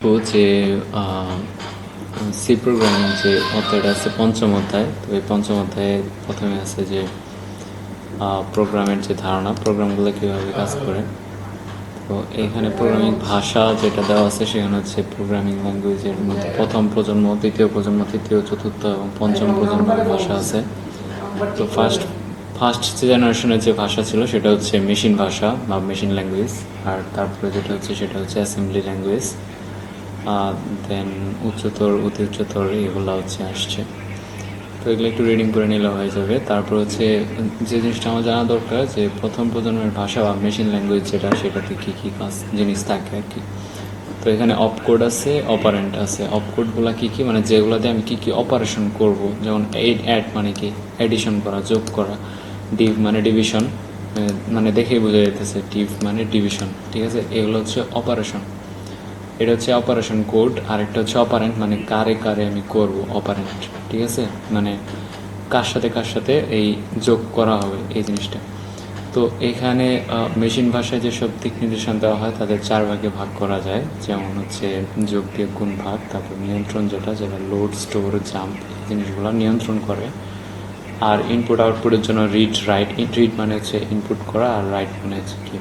যে C programming যে অধ্যায়টা আছে পঞ্চম অধ্যায়, তো এই পঞ্চম অধ্যায়ে প্রথমে আছে যে প্রোগ্রামের যে ধারণা, প্রোগ্রামগুলো কীভাবে কাজ করে। তো এখানে প্রোগ্রামিং ভাষা যেটা দেওয়া আছে সেখানে হচ্ছে প্রোগ্রামিং ল্যাঙ্গুয়েজের মধ্যে প্রথম প্রজন্ম, দ্বিতীয় প্রজন্ম, তৃতীয়, চতুর্থ এবং পঞ্চম প্রজন্মের ভাষা আছে। তো ফার্স্ট জেনারেশনের যে ভাষা ছিল সেটা হচ্ছে মেশিন ভাষা বা মেশিন ল্যাঙ্গুয়েজ, আর তারপরে যেটা হচ্ছে সেটা হচ্ছে অ্যাসেম্বলি ল্যাঙ্গুয়েজ, দেন উচ্চতর, অতি উচ্চতর এগুলো হচ্ছে আসছে। তো এগুলো একটু রিডিং করে নিলে হয়ে যাবে। তারপর হচ্ছে যে জিনিসটা আমার জানা দরকার যে প্রথম প্রজন্মের ভাষা বা মেশিন ল্যাঙ্গুয়েজ যেটা, সেটাতে কী কী কাজ জিনিস থাকে আর কি। তো এখানে অপকোড আছে, অপারেন্ট আছে। অপকোডগুলো কী কী, মানে যেগুলোতে আমি কী কী অপারেশন করব, যেমন অ্যাড মানে কি এডিশন করা, যোগ করা, ডিভ মানে ডিভিশন, মানে দেখেই বোঝা যেতেছে ডিভ মানে ডিভিশন, ঠিক আছে। এগুলো হচ্ছে অপারেশন, এটা হচ্ছে অপারেশন কোড। আর একটা হচ্ছে অপারেন্ট, মানে কারে কারে আমি করব অপারেন্ট, ঠিক আছে, মানে কার সাথে এই যোগ করা হবে এই জিনিসটা। তো এখানে মেশিন ভাষায় যেসব দিক নির্দেশন দেওয়া হয় তাদের 4 ভাগে ভাগ করা যায়, যেমন হচ্ছে যোগ বিয়োগ গুণ ভাগ, তারপর নিয়ন্ত্রণ যেটা লোড, স্টোর, জাম্প, এই জিনিসগুলো নিয়ন্ত্রণ করে। আর ইনপুট আউটপুটের জন্য রিড, রাইট। রিড মানে হচ্ছে ইনপুট করা, আর রাইট মানে হচ্ছে কি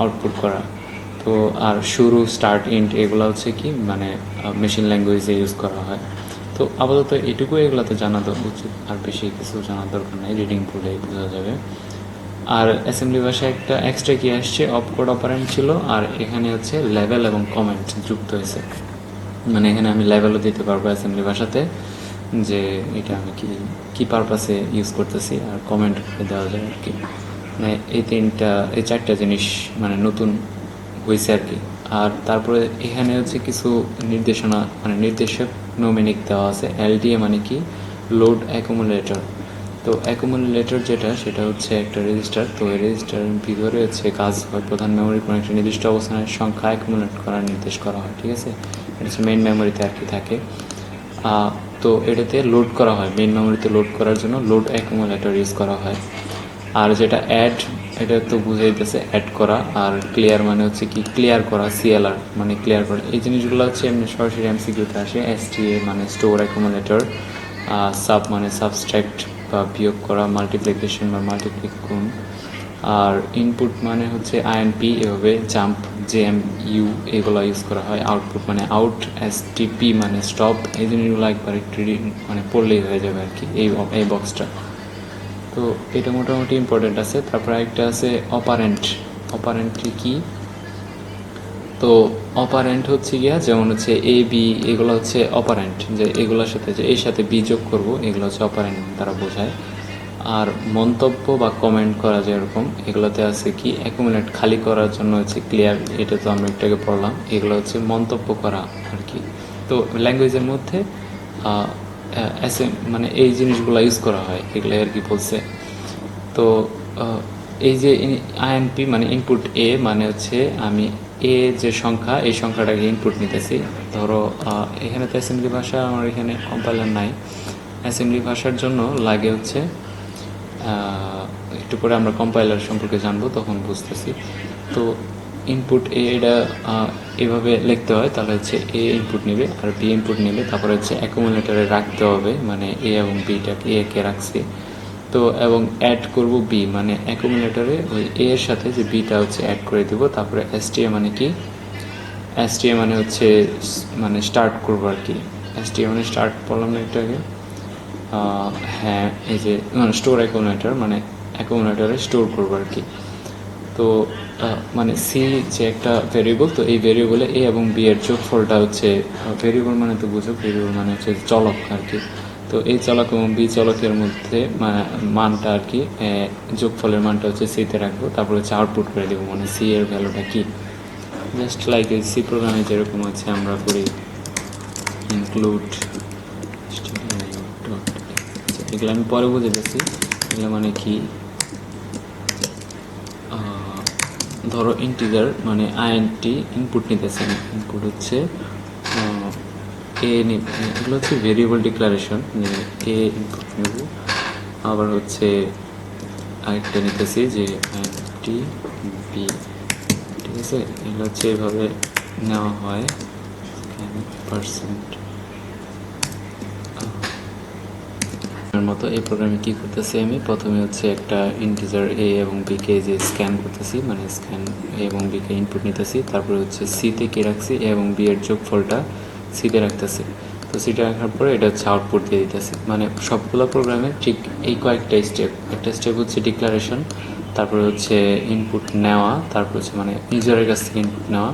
আউটপুট করা। তো আর শুরু, স্টার্ট, ইন্ট এগুলো হচ্ছে কি মানে মেশিন ল্যাঙ্গুয়েজে ইউজ করা হয়। তো আপাতত এটুকু এগুলো তো জানা উচিত, আর বেশি কিছু জানার দরকার নেই, রিডিং পড়লেই বোঝা যাবে। আর অ্যাসেম্বলি ভাষায় একটা এক্সট্রা কি আসছে, অপকোড অপারেন্ট ছিল, আর এখানে হচ্ছে লেভেল এবং কমেন্ট যুক্ত হয়েছে। মানে এখানে আমি লেভেলও দিতে পারবো অ্যাসেম্বলি ভাষাতে, যে এটা আমি কি পারপাসে ইউজ করতেছি, আর কমেন্ট দেওয়া যায় আর কি। মানে এই 4টা জিনিস মানে নতুন হয়েছে আর কি। আর তারপরে এখানে হচ্ছে কিছু নির্দেশনা, মানে নির্দেশক নোমেনিক দেওয়া আছে। এলডিএ মানে কি লোড অ্যাকুমুলেটর। তো অ্যাকুমুলেটর যেটা, সেটা হচ্ছে একটা রেজিস্টার। তো এই রেজিস্টারের ভিতরে হচ্ছে কাজ হয় প্রধান মেমোরির কোনো একটা নির্দিষ্ট অবস্থানের সংখ্যা অ্যাকুমুলেট করার নির্দেশ করা হয়, ঠিক আছে। এটা হচ্ছে মেইন মেমোরিতে আর কি থাকে। তো এটাতে লোড করা হয়, মেইন মেমোরিতে লোড করার জন্য লোড অ্যাকুমুলেটর ইউজ করা হয়। আর যেটা অ্যাড, এটা তো বুঝে দিতেছে অ্যাড করা। আর ক্লিয়ার মানে হচ্ছে কি ক্লিয়ার করা, সিএলআর মানে ক্লিয়ার করা। এই জিনিসগুলো হচ্ছে এমনি সরাসরি এমসিকিউতে আসে। এসটিএ মানে স্টোর অ্যাকুমুলেটর, সাব মানে সাবস্ট্রাক্ট বা বিয়োগ করা, মাল্টিপ্লিকেশন বা মাল্টিপ্লিক গুণ। আর ইনপুট মানে হচ্ছে আইএনপি, এভাবে জাম্প, জেএমইউ এগুলো ইউজ করা হয়। আউটপুট মানে আউট, এসটিপি মানে স্টপ। এই জিনিসগুলো একবার একটু মানে পড়লেই হয়ে যাবে আর কি এই বক্সটা। তো এটা মোটামুটি ইম্পর্টেন্ট আছে। তারপরে একটা আছে অপারেন্ট। অপারেন্টটি কি? তো অপারেন্ট হচ্ছে গিয়া যেমন হচ্ছে এ বি, এগুলো হচ্ছে অপারেন্ট, যে এগুলোর সাথে যে এর সাথে বি যোগ করবো, এগুলো হচ্ছে অপারেন্ট দ্বারা বোঝায়। আর মন্তব্য বা কমেন্ট করা যেরকম, এগুলোতে আছে কি অ্যাকুমুলেট খালি করার জন্য হচ্ছে ক্লিয়ার, এটা তো আমরা একটু আগে পড়লাম। এগুলো হচ্ছে মন্তব্য করা আর কি। তো ল্যাঙ্গুয়েজের মধ্যে মানে এই জিনিসগুলো ইউজ করা হয়, এগুলো আর কি বলছে। তো এই যে আইএনপি মানে ইনপুট এ, মানে হচ্ছে আমি এ যে সংখ্যা, এই সংখ্যাটাকে ইনপুট নিতেছি। ধরো এখানে তো অ্যাসেম্বলি ভাষা, আমার এখানে কম্পাইলার নাই। অ্যাসেম্বলি ভাষার জন্য লাগে হচ্ছে, একটু পরে আমরা কম্পাইলার সম্পর্কে জানবো, তখন বুঝতেছি। তো ইনপুট এ, এটা এভাবে লিখতে হয়, তাহলে হচ্ছে এ ইনপুট নেবে আর বি ইনপুট নেবে, তারপরে হচ্ছে অ্যাকুমুলেটরে রাখতে হবে, মানে এ এবং বিটাকে, এ কে রাখছি। তো এবং অ্যাড করব বি, মানে অ্যাকুমুলেটরে ওই এ এর সাথে যে বিটা হচ্ছে অ্যাড করে দেব। তারপরে এসটিএ মানে কি, এসটিএ মানে হচ্ছে মানে স্টার্ট করবো আর কি। এসটিএ মানে স্টার্ট বললাম না একটু আগে। হ্যাঁ, এই যে স্টোর অ্যাকুমুলেটর, মানে অ্যাকুমুলেটরে স্টোর করবো আর কি। তো মানে সি যে একটা ভেরিয়েবল, তো এই ভেরিয়েবলে এ এবং বি এর যোগফলটা হচ্ছে, ভেরিয়েবল মানে তো বুঝো, ভেরিয়েবল মানে হচ্ছে চলক আর কি। তো এই চলক এবং বি চলকের মধ্যে মানটা আর কি, যোগফলের মানটা হচ্ছে সিতে রাখবো, তারপরে হচ্ছে আউটপুট করে দেবো, মানে সি এর ভ্যালুটা কি। জাস্ট লাইক এই সি প্রোগ্রামে যেরকম হচ্ছে আমরা করি ইনক্লুড, এগুলো আমি পরে বুঝে দিচ্ছি। এগুলো মানে কি, ধরো ইন্টিজার মানে আইএনটি ইনপুট নিতেছেন, ইনপুট হচ্ছে এ, এগুলো হচ্ছে ভেরিয়েবল ডিক্লারেশন, যে এ ইনপুট নেব। আবার হচ্ছে আরেকটা নিতেছি যে আইএনটি বি, ঠিক আছে। এগুলো হচ্ছে এভাবে নেওয়া হয়। পার্সেন্ট মতো এই প্রোগ্রামে কি করতেছি আমি প্রথমে হচ্ছে একটা ইন্টিজার এ এবং বি কে যে স্ক্যান করতেছি, মানে স্ক্যান এ এবং বি কে ইনপুট নিতেছি, তারপরে হচ্ছে সিতে কি রাখছি এ এবং বি এর যোগফলটা সিতে রাখতেছি। তো সিটা রাখার পরে এটা হচ্ছে আউটপুট দিয়ে দিতেছি। মানে সবগুলো প্রোগ্রামে ঠিক এই কয়েকটা স্টেপ। একটা স্টেপ হচ্ছে ডিক্লারেশন, তারপরে হচ্ছে ইনপুট নেওয়া, তারপর হচ্ছে মানে ইউজারের কাছ থেকে ইনপুট নেওয়া,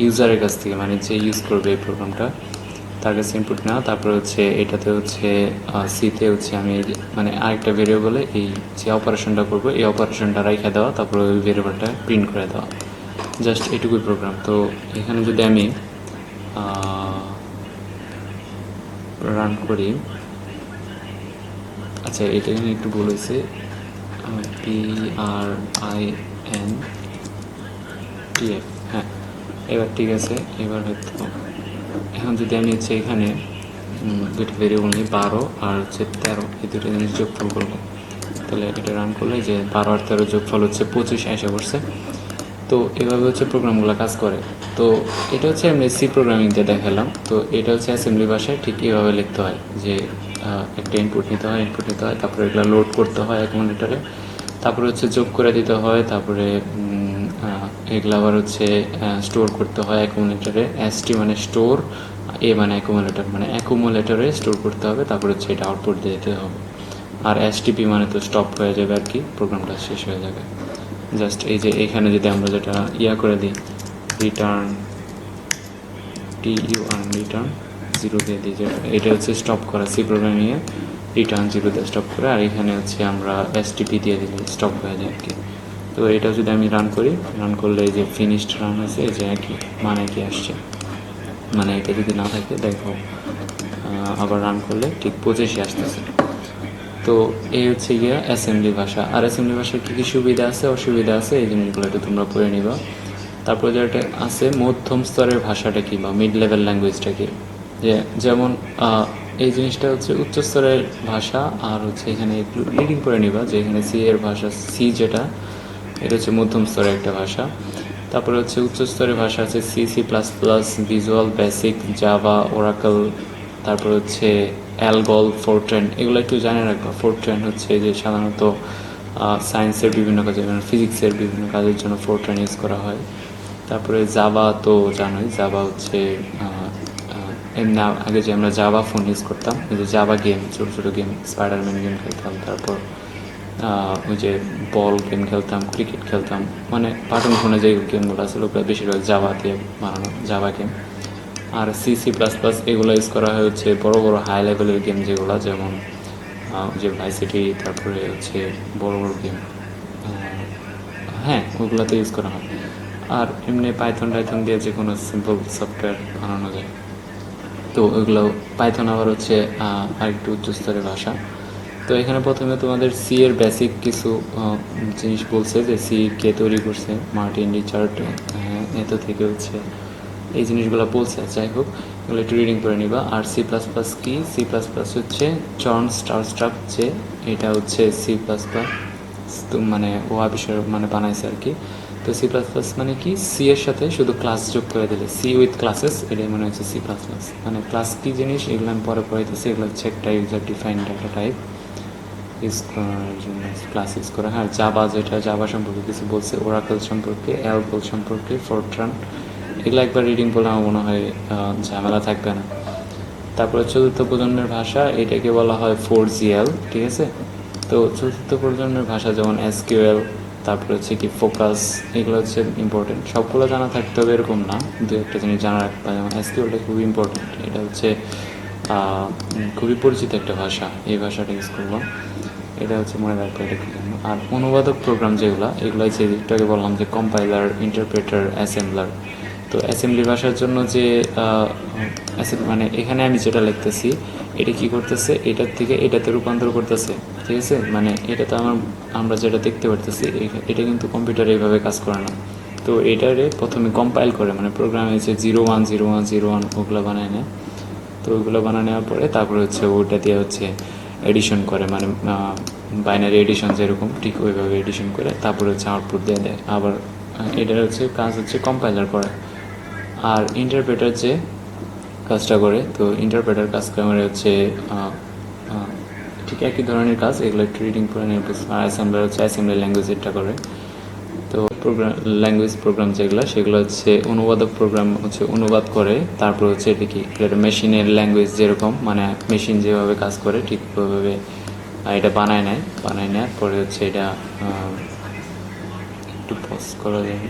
ইউজারের কাছ থেকে মানে যে ইউজ করবে এই প্রোগ্রামটা তার কাছে ইনপুট নেওয়া, তারপরে হচ্ছে এটাতে হচ্ছে সিতে হচ্ছে আমি মানে আরেকটা ভেরিয়েবলে এই যে অপারেশনটা করবো এই অপারেশনটা রেখে দেওয়া, তারপরে ওই ভেরিয়েবলটা প্রিন্ট করে দেওয়া, জাস্ট এটুকুই প্রোগ্রাম। তো এখানে যদি আমি রান করি, আচ্ছা এটা এখানে একটু বলেছে PRINTF, হ্যাঁ এবার ঠিক আছে। এবার হয়তো এখন যদি আমি হচ্ছে এখানে দুটো ভেরিয়েবল নিই 12 আর হচ্ছে 13, এই দুটো জিনিস যোগফল করবো, তাহলে এটা রান করলে যে 12 আর 13 যোগফল হচ্ছে 25 এসে পড়ছে। তো এভাবে হচ্ছে প্রোগ্রামগুলো কাজ করে। তো এটা হচ্ছে আমি সি প্রোগ্রামিং দিয়ে দেখালাম। তো এটা হচ্ছে অ্যাসেম্বলি ভাষায় ঠিক এইভাবে লিখতে হয় যে একটা ইনপুট নিতে হয়, তারপরে এগুলো লোড করতে হয় এক মনিটরে, তারপরে হচ্ছে যোগ করে দিতে হয়, তারপরে এগুলো আবার হচ্ছে স্টোর করতে হয় অ্যাকুমুলেটরে। এসটি মানে স্টোর, এ মানে অ্যাকুমুলেটর, মানে অ্যাকুমুলেটরে স্টোর করতে হবে, তারপরে হচ্ছে এটা আউটপুট দিতে হবে। আর এসটিপি মানে তো স্টপ হয়ে যাবে আর কি, প্রোগ্রামটা শেষ হয়ে যাবে। জাস্ট এই যে এখানে যদি আমরা যেটা করে দিই রিটার্ন রিটার্ন 0 দিয়ে দিই, যেটা এটা হচ্ছে স্টপ করা সি প্রোগ্রামিংয়ে, রিটার্ন 0 দিয়ে স্টপ করে, আর এখানে হচ্ছে আমরা এসটিপি দিয়ে দিলে স্টপ হয়ে যায় আর কি। তো এটা যদি আমি রান করি, রান করলে এই যে ফিনিশড রান হয়েছে, এই যে একই মানে কি আসছে, মানে এটা যদি না থাকে দেখো আবার রান করলে ঠিক 25 আসতেছে। তো এই হচ্ছে গিয়া অ্যাসেম্বলি ভাষা। আর অ্যাসেম্বলি ভাষার কী কী সুবিধা আছে অসুবিধা আছে এই জিনিসগুলো একটু তোমরা পড়ে নিবা। তারপর যেটা আছে মধ্যম স্তরের ভাষাটা কি বা মিড লেভেল ল্যাঙ্গুয়েজটা কি, যে যেমন এই জিনিসটা হচ্ছে উচ্চ স্তরের ভাষা, আর হচ্ছে এখানে একটু রিডিং করে নিবা যে এখানে সি এর ভাষা, সি যেটা এটা হচ্ছে মধ্যম স্তরের একটা ভাষা। তারপরে হচ্ছে উচ্চ স্তরের ভাষা আছে C, C plus plus, visual basic, Java, Oracle, তারপর হচ্ছে অ্যালগল, ফোরট্রেন, এগুলো একটু জানে রাখবা। ফোরট্রেন হচ্ছে যে সাধারণত সায়েন্সের বিভিন্ন কাজে, যেমন ফিজিক্সের বিভিন্ন কাজের জন্য ফোরট্রেন ইউজ করা হয়। তারপরে জাভা তো জানোই, জাভা হচ্ছে এমনি আগে যে আমরা জাভা ফোন ইউজ করতাম, ওই যে জাভা গেম, ছোটো ছোটো গেম, স্পাইডারম্যান গেম খেলতাম, তারপর ওই যে বল গেম খেলতাম, ক্রিকেট খেলতাম, মানে বাটন ফোনে যে গেমগুলো আছে ওগুলো বেশিরভাগ জাভা দিয়ে বানানো, জাভা গেম। আর সি, সি প্লাস প্লাস এগুলো ইউজ করা হয় হচ্ছে বড় বড় হাই লেভেলের গেম যেগুলো, যেমন যে ভাইসিটি, তারপরে হচ্ছে বড় বড় গেম, হ্যাঁ ওগুলোতে ইউজ করা হয়। আর এমনি পাইথন দিয়ে যে কোনো সিম্পল সফটওয়্যার বানানো যায়। তো ওইগুলো পাইথন আবার হচ্ছে আরেকটু উচ্চস্তরের ভাষা। তো এখানে প্রথমে তোমাদের সি এর বেসিক কিছু জিনিস বলছে যে সি কে তৈরি করছে, মার্টিন রিচার্ড, এত থেকে হচ্ছে এই জিনিসগুলো বলছে। যাই হোক এগুলো একটু রিডিং করে নিবা। আর সি প্লাস প্লাস কি, সি প্লাস প্লাস হচ্ছে চর্ন স্টারস্ট্রাক, যে এটা হচ্ছে সি প্লাস প্লাস মানে ও আবিষ্কার মানে বানাইছে আর কি। তো সি প্লাস প্লাস মানে কি, সি এর সাথে শুধু ক্লাস যোগ করে দিলে, সি উইথ ক্লাসেস, এটাই মনে হচ্ছে সি প্লাস প্লাস। মানে ক্লাস কী জিনিস এগুলো আমি পরে পড়াইতেছি, এগুলো হচ্ছে একটা ইউজার ডিফাইন্ড একটা টাইপ ইউজ করার জন্য ক্লাস ইউজ করা। হ্যাঁ জাভা, যেটা জাভা সম্পর্কে কিছু বলছে, ওরাকল সম্পর্কে, অ্যালগল সম্পর্কে, ফোরট্রান, এগুলো একবার রিডিং বলে আমার মনে হয় ঝামেলা থাকবে না। তারপরে চতুর্থ প্রজন্মের ভাষা, এটাকে বলা হয় 4GL, ঠিক আছে। তো চতুর্থ প্রজন্মের ভাষা যেমন SQL, তারপরে হচ্ছে কি ফোকাস, এগুলো হচ্ছে ইম্পর্টেন্ট। সবগুলো জানা থাকতে হবে এরকম না, দু একটা জিনিস জানা রাখতে, যেমন SQLটা খুবই ইম্পর্টেন্ট, এটা হচ্ছে খুবই পরিচিত একটা ভাষা, এই ভাষাটা ইউজ করলাম, এটা হচ্ছে মনে রাখবো এটা কি জন্য। আর অনুবাদক প্রোগ্রাম যেগুলো, এগুলো হচ্ছে একটু বললাম যে কম্পাইলার, ইন্টারপ্রেটার, অ্যাসেম্বলার। তো অ্যাসেম্বলি ভাষার জন্য যে মানে এখানে আমি যেটা লিখতেছি এটা কি করতেছে, এটার থেকে এটাতে রূপান্তর করতেছে, ঠিক আছে। মানে এটা তো আমরা যেটা দেখতে পারতেছি এটা কিন্তু কম্পিউটারে এইভাবে কাজ করে না। তো এটারে প্রথমে কম্পাইল করে, মানে প্রোগ্রামে হচ্ছে 010101 ওগুলো বানায় নেয়। তো ওইগুলো বানিয়ে নেওয়ার পরে তারপরে হচ্ছে ওইটা দিয়ে হচ্ছে এডিশন করে, মানে বাইনারি এডিশন যেরকম ঠিক ওইভাবে এডিশন করে তারপরে হচ্ছে আউটপুট দিয়ে দেয়। আবার এটার হচ্ছে কাজ হচ্ছে কম্পাইলার করে। আর ইন্টারপ্রেটার যে কাজটা করে। তো ইন্টারপ্রেটার কাজ করে হচ্ছে ঠিক একই ধরনের কাজ, এগুলো একটু রিডিং করে নির্ভর। আর অ্যাসেম্বলার হচ্ছে অ্যাসেম্বলি ল্যাঙ্গুয়েজটা করে। তো প্রোগ্রাম ল্যাঙ্গুয়েজ প্রোগ্রাম যেগুলো সেগুলো হচ্ছে অনুবাদক প্রোগ্রাম হচ্ছে অনুবাদ করে, তারপর হচ্ছে এটা কি এটা মেশিনের ল্যাঙ্গুয়েজ যেরকম মানে মেশিন যেভাবে কাজ করে ঠিক ওইভাবে এটা বানায় নেওয়ার পরে হচ্ছে এটা একটু পজ করা যায়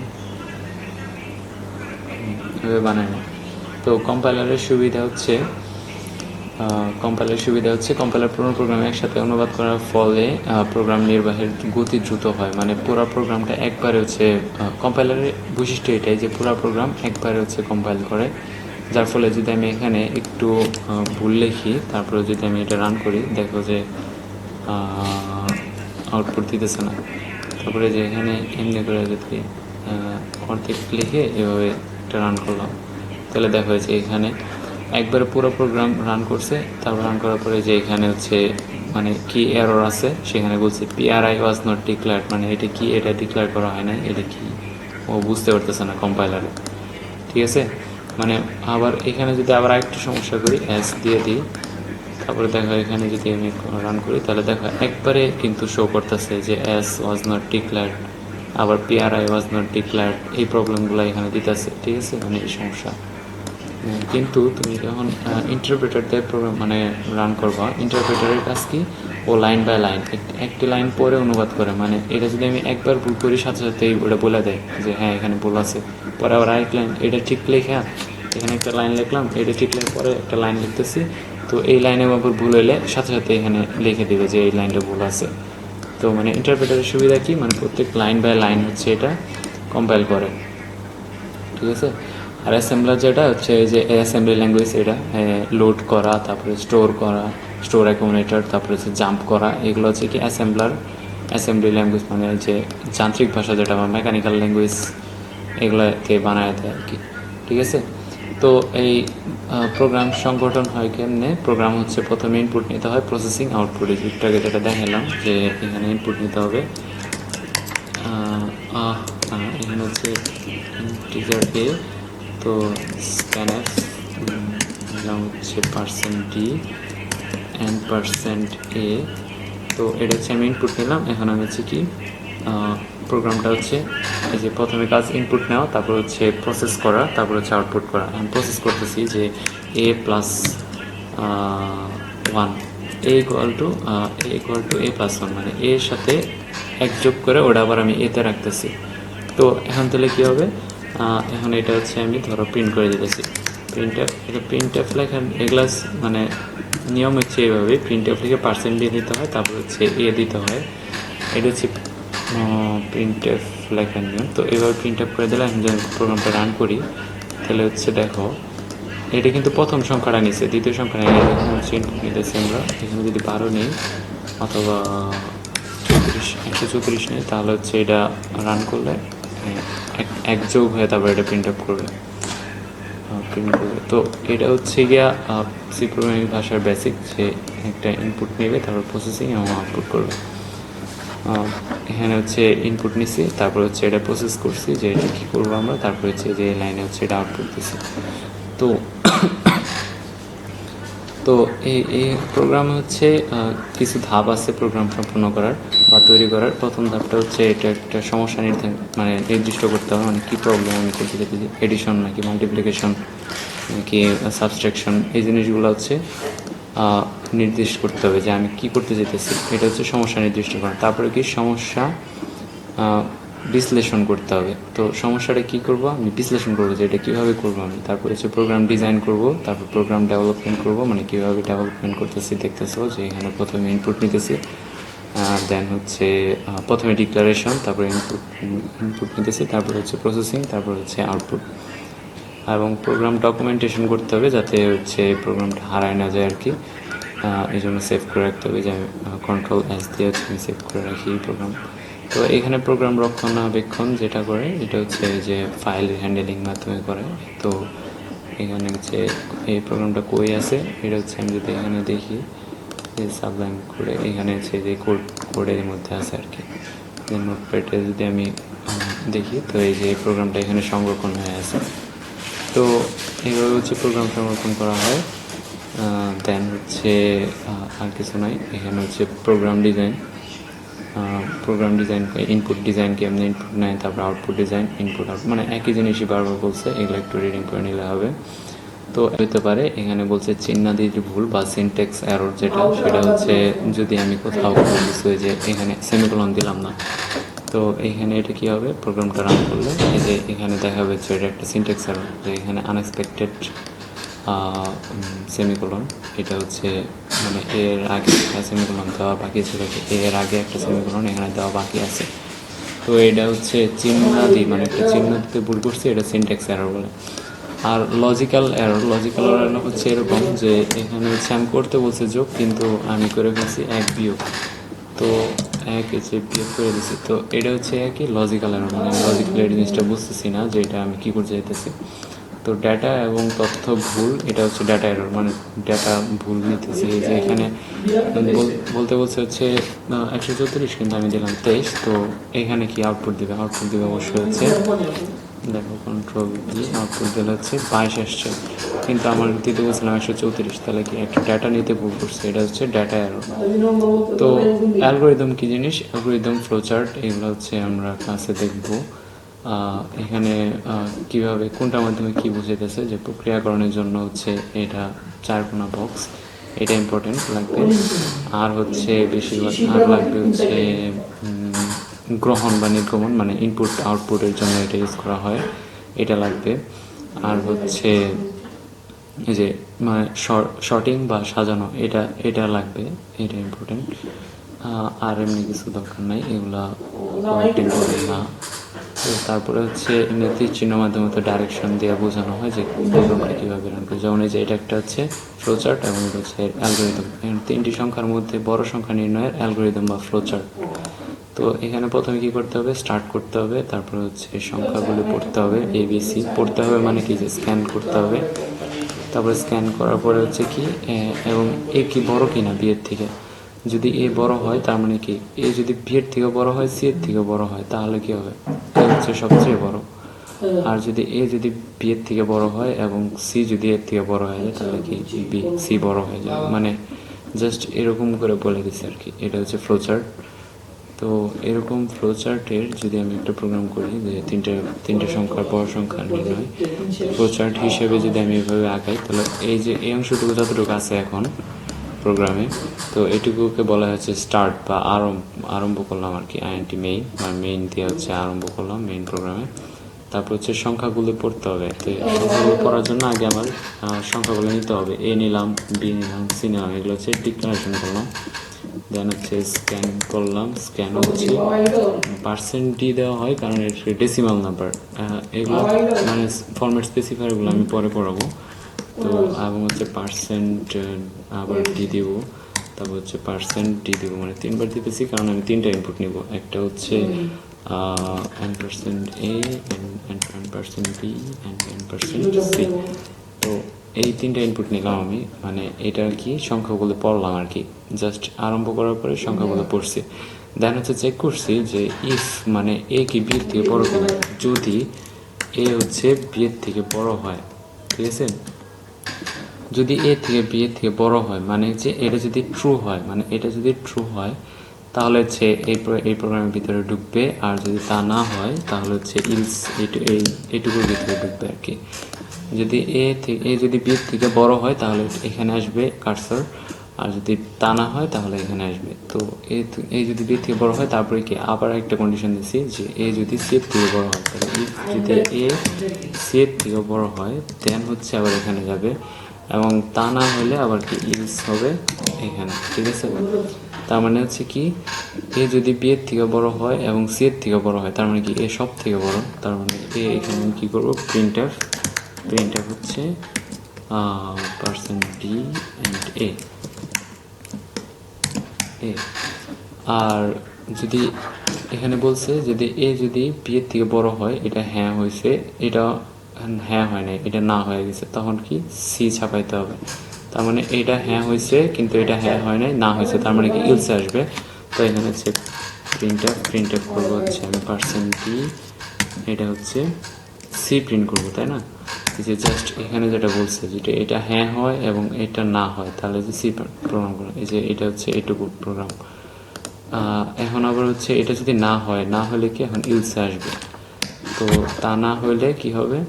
এভাবে বানায় নেয়। তো কম্পাইলারের সুবিধা হচ্ছে কম্পাইলার পুরো প্রোগ্রাম একসাথে অনুবাদ করার ফলে প্রোগ্রাম নির্বাহের গতি দ্রুত হয়, মানে পুরো প্রোগ্রামটা একবারে হচ্ছে কম্পাইলারের বৈশিষ্ট্য এটাই যে পুরো প্রোগ্রাম একবারে হচ্ছে কম্পাইল করে, যার ফলে যদি আমি এখানে একটু ভুল লিখি তারপরে যদি আমি এটা রান করি দেখো যে আউটপুট দিতেছে না। তারপরে যে এখানে এমনি করে যদি অর্ধেক লিখে এভাবে এটা রান করলাম তাহলে দেখা হয়েছে এখানে একবারে পুরো প্রোগ্রাম রান করছে। তারপর রান করার পরে যে এখানে হচ্ছে মানে কি এরর আছে সেখানে বলছে PRI ওয়াজ নট ডিক্লেয়ার্ড, মানে এটা কি এটা ডিক্লেয়ার করা হয় না, এটা কি ও বুঝতে পারতেছে না কম্পাইলারে। ঠিক আছে, মানে আবার এখানে যদি আবার আরেকটু সমস্যা করি এস দিয়ে দিই তারপরে দেখো এখানে যদি আমি রান করি তাহলে দেখো একবারে কিন্তু শো করতেছে যে এস ওয়াজ নট ডিক্লেয়ার্ড, আবার PRI ওয়াজ নট ডিক্লেয়ার্ড, এই প্রবলেমগুলো এখানে দিতেছে। ঠিক আছে, মানে এই সমস্যা। কিন্তু তুমি যখন ইন্টারপ্রেটার দিয়ে প্রোগ্রাম মানে রান করবা, ইন্টারপ্রেটারের কাজ কি ও লাইন বাই লাইন একটি লাইন পরে অনুবাদ করে, মানে এটা যদি আমি একবার ভুল করি সাথে সাথেই ওটা বলে দেয় যে হ্যাঁ এখানে ভুল আছে, পরে আবার আরেক লাইন এটা ঠিক লেখা এখানে একটা লাইন লিখলাম, এটা ঠিক লেখার পরে একটা লাইন লিখতেছি, তো এই লাইনে আবার ভুল হলে সাথে সাথে এখানে লিখে দেবে যে এই লাইনটা ভুল আছে। তো মানে ইন্টারপ্রেটারের সুবিধা কি, মানে প্রত্যেক লাইন বাই লাইন হচ্ছে এটা কম্পাইল করে। ঠিক আছে, আর অ্যাসেম্বলার যেটা হচ্ছে যে অ্যাসেম্বলি ল্যাঙ্গুয়েজ, এটা লোড করা, তারপরে স্টোর অ্যাকোমোডেটর, তারপরে হচ্ছে জাম্প করা, এগুলো হচ্ছে কি অ্যাসেম্বলি ল্যাঙ্গুয়েজ, মানে যে যান্ত্রিক ভাষা যেটা বা মেকানিক্যাল ল্যাঙ্গুয়েজ এগুলোকে বানায় দেয় আর কি। ঠিক আছে, তো এই প্রোগ্রাম সংগঠন হয় কেমনে, প্রোগ্রাম হচ্ছে প্রথমে ইনপুট নিতে হয়, প্রসেসিং আউটপুট, একটু যেটা দেখালাম যে এখানে ইনপুট নিতে হবে, এখানে হচ্ছে ইন্টিজার এ, তো স্ক্যানএফ হচ্ছে %d and %a, তো এটা হচ্ছে আমি ইনপুট নিলাম। এখন আমি হচ্ছে কি প্রোগ্রামটা হচ্ছে এই যে প্রথমে কাজ ইনপুট নেওয়া, তারপর হচ্ছে প্রসেস করা, তারপর হচ্ছে আউটপুট করা। আমি প্রসেস করতেছি যে a+1 a=a+1, মানে এর সাথে এক যোগ করে ওটা আবার আমি এতে রাখতেছি। তো এখন তাহলে কী হবে, এখন এটা হচ্ছে আমি ধরো প্রিন্ট করে দিতেছি, প্রিন্টএফ লেখা এগুলা মানে নিয়ম হচ্ছে এইভাবে, প্রিন্টএফ লিখে % দিয়ে দিতে হয়, তারপর হচ্ছে এ দিতে হয়, এটা হচ্ছে প্রিন্টএফ লেখার নিয়ম। তো এইভাবে প্রিন্টএফ করে দিলে আমি যদি প্রোগ্রামটা রান করি তাহলে হচ্ছে দেখো এটা কিন্তু প্রথম সংখ্যাটা নিচ্ছে, দ্বিতীয় সংখ্যা নেই, এখানে হচ্ছে ইনপুট নিতেছি আমরা, এখানে যদি 12 নেই অথবা 134 নেই তাহলে হচ্ছে এটা রান করলে এক যোগ হয়ে তারপর এটা প্রিন্ট করবে। তো এটা হচ্ছে গিয়া সি প্রোগ্রামিং ভাষার বেসিক, যে একটা ইনপুট নেবে তারপর প্রসেসিং এবং আউটপুট করবে। এখানে হচ্ছে ইনপুট নিছি, তারপর হচ্ছে এটা প্রসেস করছি যে এটা কী করবো আমরা, তারপর হচ্ছে যে লাইনে হচ্ছে এটা আউটপুট দিছি। তো তো এই প্রোগ্রামে হচ্ছে কিছু ধাপ আছে প্রোগ্রাম সম্পূর্ণ করার বা তৈরি করার। প্রথম ধাপটা হচ্ছে এটা একটা সমস্যা মানে নির্দিষ্ট করতে হবে, মানে কী প্রবলেম আমি করতে চাইতেছি, এডিশন নাকি মাল্টিপ্লিকেশন নাকি সাবস্ট্রাকশন, এই জিনিসগুলো হচ্ছে নির্দিষ্ট করতে হবে যে আমি কি করতে চাইতেছি, এটা হচ্ছে সমস্যা নির্দিষ্ট করা। তারপরে কি সমস্যা বিশ্লেষণ করতে হবে। তো সমস্যাটা কি করব, আমি বিশ্লেষণ করবো যে এটা কীভাবে করবো আমি, তারপর হচ্ছে প্রোগ্রাম ডিজাইন করব, তারপর প্রোগ্রাম ডেভেলপমেন্ট করব, মানে কীভাবে ডেভেলপমেন্ট করতেছি দেখতেছো যে এখানে প্রথমে ইনপুট নিতেছি, দেন হচ্ছে প্রথমে ডিক্লারেশন, তারপরে ইনপুট নিতেছি, তারপর হচ্ছে প্রসেসিং, তারপর হচ্ছে আউটপুট, এবং প্রোগ্রাম ডকুমেন্টেশন করতে হবে যাতে হচ্ছে প্রোগ্রামটা হারায় না যায় আর কি। এই জন্য সেভ করে রাখতে হবে, যে Ctrl+S দিয়ে হচ্ছে আমি সেভ করে রাখি প্রোগ্রাম। তো এখানে প্রোগ্রাম রক্ষণাবেক্ষণ যেটা করে এটা হচ্ছে যে ফাইল হ্যান্ডেলিং মাধ্যমে করে। তো এখানে হচ্ছে এই প্রোগ্রামটা কই আছে, এটা হচ্ছে আমি যদি এখানে দেখি যে সাবলাইম করে এখানে হচ্ছে যে কোডের মধ্যে আছে আর কি। নোটপ্যাডে যদি আমি দেখি তো এই যে এই প্রোগ্রামটা এখানে সংরক্ষণ হয়ে আছে। তো এইভাবে হচ্ছে প্রোগ্রাম সংরক্ষণ করা হয়। দেন হচ্ছে আর কিছু নাই, এখানে হচ্ছে প্রোগ্রাম ডিজাইন ইনপুট ডিজাইন কেমনি ইনপুট নেয়, তারপর আউটপুট ডিজাইন ইনপুট আউট, মানে একই জিনিসই বারবার বলছে, এগুলো একটু রিডিং করে নিলে হবে। তো হতে পারে এখানে বলছে চিহ্নাদির ভুল বা সিনট্যাক্স এরর, যেটা সেটা হচ্ছে যদি আমি কোথাও কোনো কিছু যে এখানে সেমিকোলন দিলাম না, তো এখানে এটা কী হবে, প্রোগ্রামটা রান করলে এই যে এখানে দেখাবে যে এটা একটা সিনট্যাক্স এরর, যে এখানে আনএক্সপেক্টেড সেমিকোলন, এটা হচ্ছে মানে এর আগে একটা সেমিকোলন দেওয়া বাকি ছিল, এর আগে একটা সেমিকোলন এখানে দেওয়া বাকি আছে। তো এটা হচ্ছে চিহ্নাদি, মানে একটা চিহ্ন দিতে ভুল করছে, এটা সিনট্যাক্স এরর বলে। আর লজিক্যাল এরর হচ্ছে এরকম যে এখানে হচ্ছে আমি করতে বলছে যোগ, কিন্তু আমি করে ফেলছি এক বিয়োগ, তো এক এসে বিয়োগ করে দিচ্ছি, তো এটা হচ্ছে কি লজিক্যাল এরর, মানে আমি লজিক্যালি এই জিনিসটা বুঝতেছি না যে এটা আমি কী করতে চাইতেছি। তো ডেটা এবং তথ্য ভুল, এটা হচ্ছে ডেটা এরর, মানে ডেটা ভুল নিতেছি। এই যে এখানে বলতে বলছে হচ্ছে 134, কিন্তু আমি দিলাম 23, তো এখানে কি আউটপুট দিবে অবশ্যই হচ্ছে, দেখো কন্ট্রোল দিয়ে আউটপুট দিলে হচ্ছে 22 আসছে, কিন্তু আমার দিতে বলছিলাম 134, তাহলে কি একটা ডেটা নিতে ভুল করছে, এটা হচ্ছে ডেটা এরর। তো অ্যালগোরিদম কি জিনিস, অ্যালগোরিদম ফ্লোচার্ট, এগুলো হচ্ছে আমরা ক্লাসে দেখবো। এখানে কিভাবে কোনটার মাধ্যমে কি বুঝাইতেছে, যে প্রক্রিয়াকরণের জন্য হচ্ছে এটা 4 কোণা বক্স, এটা ইম্পর্টেন্ট লাগবে। আর হচ্ছে বেশিরভাগ আর লাগবে হচ্ছে গ্রহণ বা নির্গমন, মানে ইনপুট আউটপুটের জন্য এটা ইউজ করা হয়, এটা লাগবে। আর হচ্ছে এই যে মানে শর্টিং বা সাজানো, এটা লাগবে, এটা ইম্পর্টেন্ট। আর এমনি কিছু দরকার নাই, এগুলা ইম্পর্টেন্ট না। তো তারপরে হচ্ছে এমনিতে চিহ্ন মাধ্যমে তো ডাইরেকশন দিয়ে বোঝানো হয় যে প্রোগ্রামটা কীভাবে রান করে, যেমন এই যে এটা একটা হচ্ছে ফ্লোচার্ট এবং এটা হচ্ছে অ্যালগোরিদম। তিনটি সংখ্যার মধ্যে বড় সংখ্যা নির্ণয়ের অ্যালগোরিদম বা ফ্লোচার্ট। তো এখানে প্রথমে কি করতে হবে, স্টার্ট করতে হবে, তারপরে হচ্ছে সংখ্যাগুলো পড়তে হবে, ABC পড়তে হবে, মানে কি যে স্ক্যান করতে হবে, তারপরে স্ক্যান করার পরে হচ্ছে কি এবং এ কি বড় কিনা বি এর থেকে, যদি এ বড় হয় তার মানে কি এ যদি বি এর থেকে বড় হয় সি এর থেকে বড় হয়, তাহলে কি হবে, এ হচ্ছে সবচেয়ে বড়। আর যদি এ যদি বি এর থেকে বড় হয় এবং সি যদি এর থেকে বড় হয়ে যায়, তাহলে কি বি সি বড় হয়ে যায়, মানে জাস্ট এরকম করে বলে দিচ্ছে আর কি। এটা হচ্ছে ফ্লোচার্ট। তো এরকম ফ্লোচার্টের যদি আমি একটা প্রোগ্রাম করি যে তিনটে সংখ্যার বড় সংখ্যা নির্ণয়, ফ্লোচার্ট হিসেবে যদি আমি এভাবে আঁকাই, তাহলে এই যে এই অংশটুকু যতটুকু আছে এখন প্রোগ্রামে, তো এটুকুকে বলা হচ্ছে স্টার্ট বা আরম্ভ করলাম আর কি, আইএনটি মেইন বা মেইন দিয়ে হচ্ছে আরম্ভ করলাম মেইন প্রোগ্রামে। তারপর হচ্ছে সংখ্যাগুলো পড়তে হবে, তো সংখ্যাগুলো পড়ার জন্য আগে আমার সংখ্যাগুলো নিতে হবে, এ নিলাম, বি নিলাম, সি নিলাম, এগুলো হচ্ছে ডিক্লারেশন করলাম। দেন হচ্ছে স্ক্যান করলাম, স্ক্যান হচ্ছে % দেওয়া হয় কারণ এটা ডেসিমাল নাম্বার, এগুলো মানে ফরম্যাট স্পেসিফায়ারগুলো আমি পরে পড়াবো। তো এবং হচ্ছে % আবার ডি দিব, তারপর হচ্ছে %d দিব, মানে 3বার দিতেছি কারণ আমি 3টা ইনপুট নিব, একটা হচ্ছে %a %b %c। তো এই 3টা ইনপুট নিলাম আমি, মানে এটা কি সংখ্যাগুলো পড়লাম আর কি, জাস্ট আরম্ভ করার পরে সংখ্যাগুলো পড়ছি। দেন হচ্ছে চেক করছি যে ইফ মানে এ কি বি এর থেকে বড় কিনা, যদি এ হচ্ছে বি এর থেকে বড় হয়, ঠিক আছে, যদি এ থেকে বি এর থেকে বড় হয়, মানে হচ্ছে এটা যদি ট্রু হয়, মানে এটা যদি ট্রু হয় তাহলে হচ্ছে এই প্রোগ্রামের ভিতরে ঢুকবে, আর যদি তা না হয় তাহলে হচ্ছে ইলস এইটুকুর ভিতরে ঢুকবে আর কি। যদি এ যদি বি এর থেকে বড় হয় তাহলে এখানে আসবে কার্সর, আর যদি তা না হয় তাহলে এখানে আসবে। তো এ যদি বি এর থেকে বড় হয়, তারপরে কি আবার একটা কন্ডিশন দিচ্ছি যে এ যদি সি এর থেকে বড় হয়, তাহলে যদি এ সি এর থেকে বড় হয় দেন হচ্ছে আবার এখানে যাবে, এবং তা না হলে আবার কি ইলস হবে এখানে, ঠিক আছে। তার মানে হচ্ছে কি এ যদি বি এর থেকে বড় হয় এবং সি এর থেকে বড় হয়, তার মানে কি এ সব থেকে বড়, তার মানে এ এখানে আমি কী করবো, প্রিন্টএফ হচ্ছে %d and a। আর যদি এখানে বলছে যদি এ যদি বি এর থেকে বড় হয়, এটা হ্যাঁ হয়েছে, এটা হ্যাঁ হয় নাই, এটা না হয়ে গেছে, তখন কি সি ছাপাইতে হবে। তার মানে এটা হ্যাঁ হয়েছে কিন্তু এটা হ্যাঁ হয় নাই, না হয়েছে, তার মানে কি ইলসে আসবে। তো এখানে হচ্ছে প্রিন্টএফ করবো হচ্ছে আমি %d, এটা হচ্ছে সি প্রিন্ট করবো, তাই না। এই যে জাস্ট এখানে যেটা বলছে যেটা এটা হ্যাঁ হয় এবং এটা না হয় তাহলে যে সি প্রোগ্রাম করো, এই যে এটা হচ্ছে এটুকু প্রোগ্রাম। এখন আবার হচ্ছে এটা যদি না হয়, না হলে কি এখন ইলসে আসবে। তো তা না হলে কি হবে,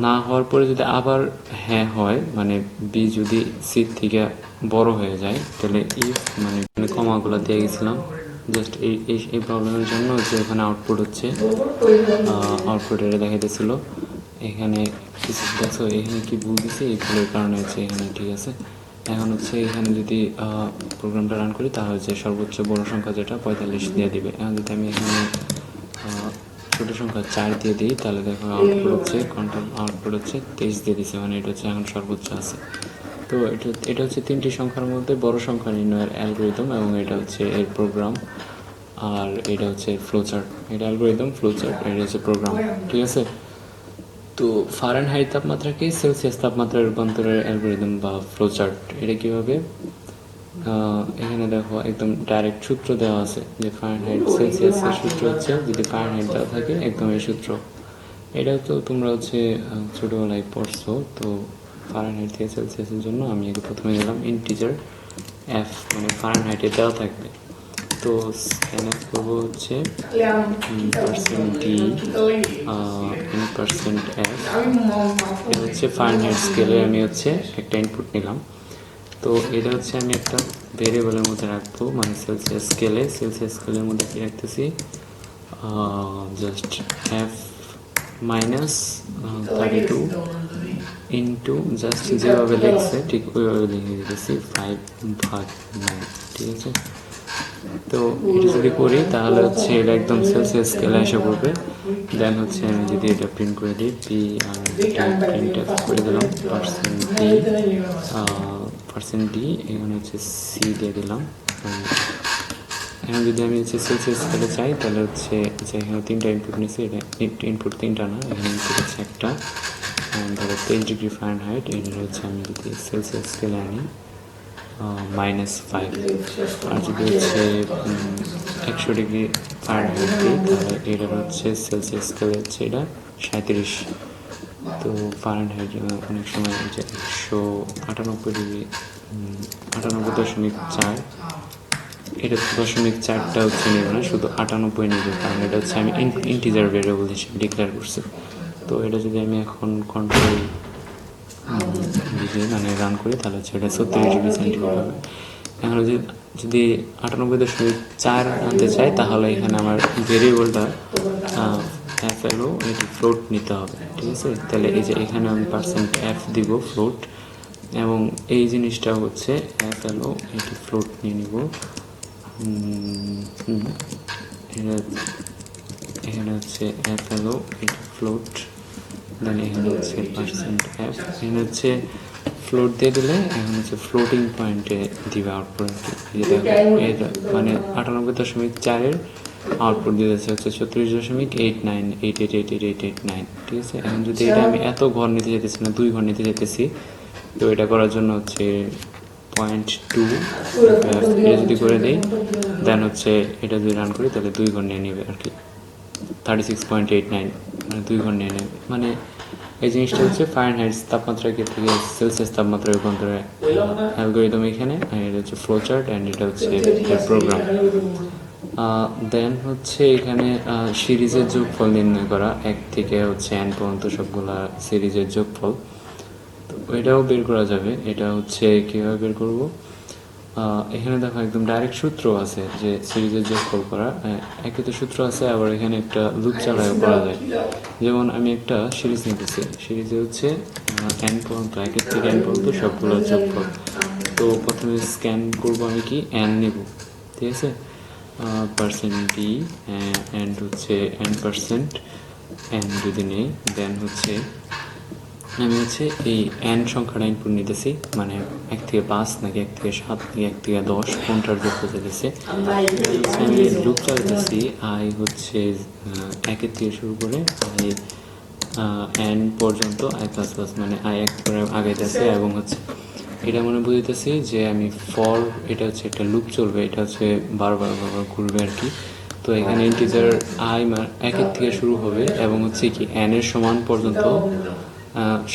না হওয়ার পরে যদি আবার হ্যাঁ হয়, মানে বি যদি সি থেকে বড় হয়ে যায়, তাহলে ইফ মানে কমাগুলো দিয়ে গেছিলাম জাস্ট এই প্রবলেমের জন্য যে এখানে আউটপুট হচ্ছে, আউটপুট এটা দেখাইতেছিল। এখানে কিছু দেখো এখানে কি ভুল দিছে, এই ভুলের কারণে হচ্ছে এখানে ঠিক আছে। এখন হচ্ছে এখানে যদি প্রোগ্রামটা রান করি তাহলে হচ্ছে সর্বোচ্চ বড় সংখ্যা যেটা 45 দিয়ে দিবে। এখন যদি আমি এখানে ছোটো সংখ্যা 4 দিয়ে দিই তাহলে দেখো আউটপুট হচ্ছে কন্ট্রোল আউটপুট হচ্ছে 23 দিয়ে দিচ্ছে, মানে এটা হচ্ছে এখন সর্বোচ্চ আছে। তো এটা হচ্ছে 3টি সংখ্যার মধ্যে বড় সংখ্যা নির্ণয়ের অ্যালগোরিদম, এবং এটা হচ্ছে এর প্রোগ্রাম, আর এটা হচ্ছে ফ্লোচার্ট। এটা অ্যালগোরিদম, ফ্লোচার্ট, এটা হচ্ছে প্রোগ্রাম, ঠিক আছে। তো ফারেনহাইট তাপমাত্রাকে সেলসিয়াস তাপমাত্রায় রূপান্তরের অ্যালগোরিদম বা ফ্লোচার্ট এটা কীভাবে, এখানে দেখো একদম ডাইরেক্ট সূত্র দেওয়া আছে যে ফারেনহাইট সেলসিয়াসের সূত্র হচ্ছে, যদি ফারেনহাইট দেওয়া থাকে একদম এই সূত্র। এটা তো তোমরা হচ্ছে ছোটোবেলায় পড়ছো। তো ফারেনহাইট থেকে সেলসিয়াসের জন্য আমি আগে প্রথমে দিলাম ইন্টিজার এফ, মানে ফারেনহাইটে দেওয়া থাকবে। তো স্ক্যানএফ করবো হচ্ছে পার্সেন্ট ডি পার্সেন্ট এফ, এটা হচ্ছে ফারেনহাইট স্কেলে আমি হচ্ছে একটা ইনপুট নিলাম। তো এটা হচ্ছে আমি একটা ভেরিয়েবলের মধ্যে রাখবো, মানে সেলসিয়াস স্কেলের মধ্যে কি রাখতেছি, just F minus 32 into just যেভাবে লিখছে ঠিক ওইভাবে লিখে দিতেছি 5/9, ঠিক আছে। তো এটা যদি করি তাহলে হচ্ছে এটা একদম সেলসিয়াস স্কেলে এসে পড়বে। দেন হচ্ছে আমি যদি এটা প্রিন্ট করে দিই, পি আর প্রিন্ট করে দিলাম পার্সেন্ট ডি, এখানে হচ্ছে সি দিয়ে দিলাম। এখন যদি আমি হচ্ছে সেলসিয়াস স্কেলে চাই তাহলে হচ্ছে এখানে 3টা ইনপুট নিচ্ছি, এটা ইনপুট 3টা না, এখানে ইনপুট হচ্ছে একটা, ধরো 23 ডিগ্রি ফারেনহাইট, এটা হচ্ছে আমি যদি সেলসিয়াস স্কেলে আনি -5, আর যদি হচ্ছে 100 ডিগ্রি ফারেনহাইট দিই তাহলে এটা হচ্ছে সেলসিয়াস স্কেলে হচ্ছে এটা 37। তো ফারেনহাইট অনেক সময় যে 198 ডিগ্রি 98.4, এটা 0.4টা হচ্ছে নেবে না, শুধু 98 নেবে, কারণ এটা হচ্ছে আমি ইন্টিজার ভেরিয়েবল হিসেবে ডিক্লেয়ার করছি। তো এটা যদি আমি এখন কন্ট্রোল মানে রান করি তাহলে হচ্ছে এটা 36 ডিগ্রি সেন্টিগ্রেড হবে। এখন যদি 98.4 আনতে চাই তাহলে এখানে আমার ভেরিয়েবলটা FLO এটি ফ্লোট নিতে হবে, ঠিক আছে। তাহলে এই যে এখানে আমি পার্সেন্ট এফ দিব ফ্লোট, এবং এই জিনিসটা হচ্ছে FLO এটি ফ্লোট নিয়ে নিব। এখানে হচ্ছে FLO এটি ফ্লোট, দেন এখানে হচ্ছে পার্সেন্ট এফ, এখানে হচ্ছে ফ্লোট দিয়ে দিলে এখন হচ্ছে ফ্লোটিং পয়েন্টে দিবে আউটপুট। এটা মানে 98.4-এর আউটপুট দিতেছে হচ্ছে 36.89888889, ঠিক আছে। এখন যদি এটা আমি এত ঘর নিতে যেতেছি না, 2 ঘর নিতে যেতেছি, তো এটা করার জন্য হচ্ছে 0.2 এটা যদি করে দিই, দেন হচ্ছে এটা যদি রান করি তাহলে 2 ঘর নিয়ে নেবে আর কি, 36.89, মানে 2 ঘর নিয়ে নেবে। মানে এই জিনিসটা হচ্ছে ফারেনহাইট তাপমাত্রাকে থেকে সেলসিয়াস তাপমাত্রা রূপান্তরের অ্যালগোরিদম এখানে, আর এটা হচ্ছে ফ্লোচার্ট, অ্যান্ড এটা হচ্ছে প্রোগ্রাম। দেন হচ্ছে এখানে সিরিজের যোগফল নির্ণয় করা, 1 থেকে হচ্ছে n পর্যন্ত সবগুলা সিরিজের যোগফল, তো এটাও বের করা যাবে। এটা হচ্ছে কীভাবে বের করব, এখানে দেখো একদম ডাইরেক্ট সূত্র আছে যে সিরিজের যোগফল করা, একই তো সূত্র আছে, আবার এখানে একটা লুপ চালায়ও করা যায়। যেমন আমি একটা সিরিজ নিতেছি, সিরিজে হচ্ছে n পর্যন্ত, 1 থেকে n পর্যন্ত সবগুলোর যোগফল। তো প্রথমে স্ক্যান করবো আমি কি n নেব, ঠিক আছে, পার্সেন্ট ডি অ্যান্ড হচ্ছে n% n যদি নেই, দেন হচ্ছে আমি হচ্ছে এই n সংখ্যাটা ইনপুট নিতেছি, মানে 1 থেকে 5 নাকি 1 থেকে 7 নাকি 1 থেকে 10 কোনটার যোগ যেতেছে। আমি লুপ চালাতেছি, আই হচ্ছে 1 থেকে শুরু করে n পর্যন্ত i++, মানে i 1 করে আগাইতেছে, এবং হচ্ছে এটা মনে বুঝতেছি যে আমি ফর, এটা হচ্ছে একটা লুপ চলবে, এটা হচ্ছে বারবার ঘুরবে আর কি। তো তো এখানে ইন্টিজার আই একের থেকে শুরু হবে এবং হচ্ছে কি n এর সমান পর্যন্ত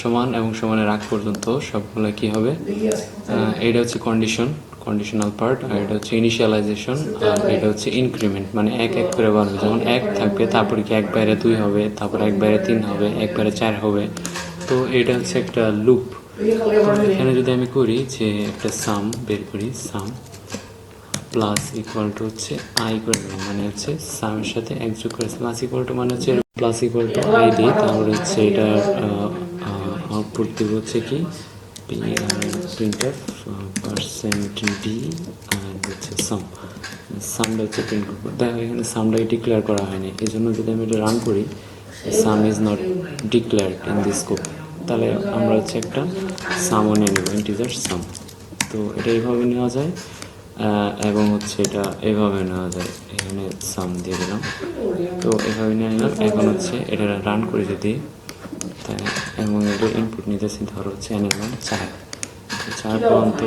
সমান এবং সমানের আগ পর্যন্ত সবগুলো কি হবে, এটা হচ্ছে কন্ডিশনাল পার্ট, আর এটা হচ্ছে ইনিশিয়ালাইজেশন, আর এটা হচ্ছে ইনক্রিমেন্ট, মানে এক এক করে বাড়বে। যেমন 1 থাকবে, তারপরে কি 1 বাইরে 2 হবে, তারপর 1 বাইরে 3 হবে, 1 বাইরে 4 হবে। তো এটা হচ্ছে একটা লুপ। এখানে যদি আমি করি যে একটা সাম বের করি, সাম প্লাস ইকুয়াল টু হচ্ছে আই করে দিলাম, মানে হচ্ছে সামের সাথে এক যোগ করে প্লাস ইকুয়াল টু মানে হচ্ছে প্লাস ইকুয়াল টু আই দিই, তাহলে হচ্ছে এটা আউটপুট দিব হচ্ছে কি প্রিন্টএফ পার্সেন্ট ডি আর হচ্ছে সামটা হচ্ছে প্রিন্ট করবো। দেখো এখানে সামটাকে ডিক্লেয়ার করা হয়নি, এই জন্য যদি আমি এটা রান করি সাম is not declared in this scope, তাহলে আমরা হচ্ছে একটা সামও নিয়ে নেব, ইন্টিজার সাম। তো এটা এইভাবে নেওয়া যায় এবং হচ্ছে এটা এইভাবে নেওয়া যায়, এখানে সাম দিয়ে দিলাম। তো এভাবে নিয়ে নিলাম। এখন হচ্ছে এটা রান করে যদি তাই, এবং এটা ইনপুট নিতেছি ধরো হচ্ছে এনের মান 4 পর্যন্ত,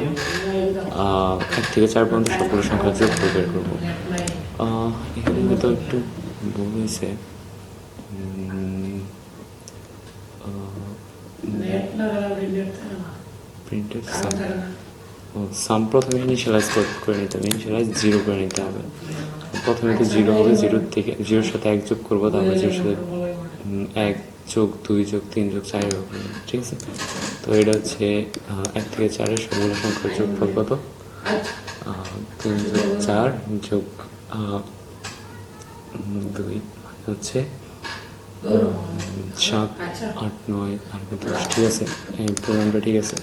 1 থেকে 4 পর্যন্ত সবগুলো সংখ্যা যোগ করে বের করবো। এখানে হয়তো একটু ভুল হয়েছে, প্রিন্টেড সাম প্রথমে ইনিশিয়ালাইজ করে নিতে হবে, ইনিশিয়ালাইজ 0 করে নিতে হবে। প্রথমে তো 0 হবে, 0 থেকে 0-র সাথে 1 যোগ করবো, তারপরে 0-র সাথে 1 যোগ 2 যোগ 3 যোগ 4 যোগ, ঠিক আছে। তো এটা হচ্ছে 1 থেকে 4-এর সবগুলো সংখ্যার যোগফল কত, 3 যোগ 4 যোগ 2 হচ্ছে 7, 8, 9 আর 10, ঠিক আছে। এই প্রোগ্রামটা ঠিক আছে।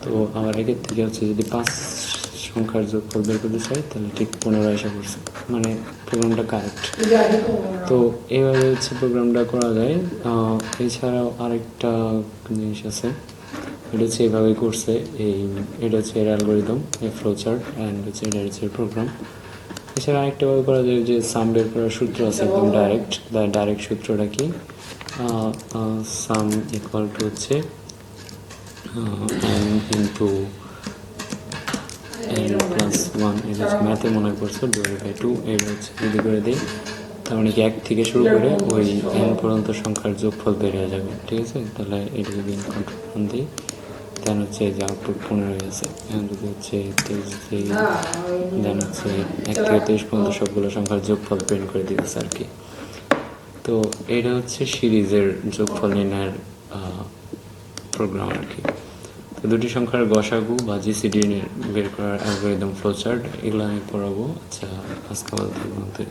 তো আমার আগের থেকে হচ্ছে যদি 5 সংখ্যার যোগফল বের করতে চাই তাহলে ঠিক 15 এসে পড়ছে, মানে প্রোগ্রামটা কারেক্ট। তো এইভাবে হচ্ছে প্রোগ্রামটা করা যায়। এছাড়াও আরেকটা জিনিস আছে, এটা হচ্ছে এইভাবে করছে, এটা হচ্ছে এর অ্যালগোরিদম, এই ফ্লো চার্ট, অ্যান্ড হচ্ছে এটা হচ্ছে প্রোগ্রাম। এছাড়া আরেকটাভাবে করা যায় যে সাম বের করার সূত্র আছে একদম ডাইরেক্ট সূত্রটা কি, সাম ইকুয়াল টু হচ্ছে n ইন্টু n প্লাস 1, এটা হচ্ছে ম্যাথে মনে করছো, /2, এটা হচ্ছে যদি করে দিই তার মানে কি 1 থেকে শুরু করে ওই n পর্যন্ত সংখ্যার যোগফল বের হয়ে যাবে, ঠিক আছে। তাহলে এটা যদি কন্ট্রোল দিই দেন হচ্ছে যে আউটপুট 15 হয়ে গেছে। এখন যদি হচ্ছে 23 দিই দেন হচ্ছে 1 থেকে 23 পর্যন্ত সবগুলো সংখ্যার যোগফল প্রিন্ট করে দিতেছে আর কি। তো এটা হচ্ছে সিরিজের যোগফল নির্ণয়ের প্রোগ্রাম আর কি। তো দুটি সংখ্যার গসাগু বা জিসিডি বের করার অ্যালগোরিদম, ফ্লোচার্ট, এগুলো আমি পড়াবো। আচ্ছা, আজকে আমাদের